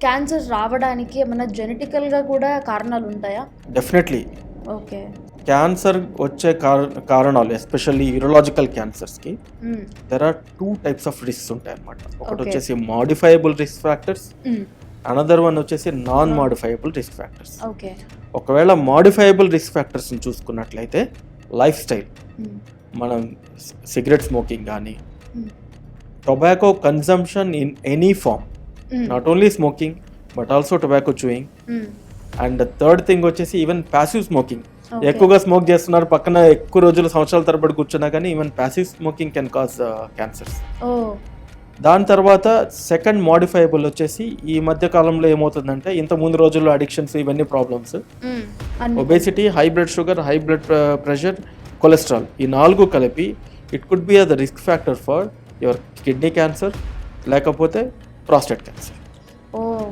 Cancer రావడానికి ఏమైనా జెనెటికల్‌గా కూడా కారణాలుంటాయా? Definitely okay. క్యాన్సర్ వచ్చే కారణాలు ఎస్పెషల్లీ యూరోలాజికల్ క్యాన్సర్స్కి hmm. There are 2 types of risks ఉంటాయి అన్నమాట. ఒకటి ఓకే. వచ్చేసి modifiable risk factors, hmm. Another one వచ్చేసి non modifiable risk factors. Okay. ఒకవేళ మాడిఫైయబుల్ రిస్క్ ఫ్యాక్టర్స్ని చూసుకున్నట్లయితే లైఫ్ స్టైల్, హ్మ్. మనం సిగరెట్ స్మోకింగ్ కానీ, hmm. Tobacco consumption in any form, hmm. Not only smoking but also tobacco chewing. Hmm. And third thing వచ్చేసి even passive smoking. Okay. ఎక్కువగా smoke చేస్తున్నారు, పక్కన ఎక్కువ రోజులు సంవత్సరాల తరబడి కూర్చున్నా కానీ even passive smoking can cause cancers. Oh! దాని తర్వాత సెకండ్ మాడిఫైయబుల్ వచ్చేసి ఈ మధ్య కాలంలో ఏమవుతుందంటే, ఇంత ముందు రోజుల్లో అడిక్షన్స్ ఇవన్నీ ప్రాబ్లమ్స్, హ్మ్. అన్ని obesity, high blood sugar, high blood pressure, cholesterol, ఈ 4 కలిపి it could be the risk factor for your kidney cancer లేకపోతే ప్రాస్టేట్ క్యాన్సర్. ఓహ్!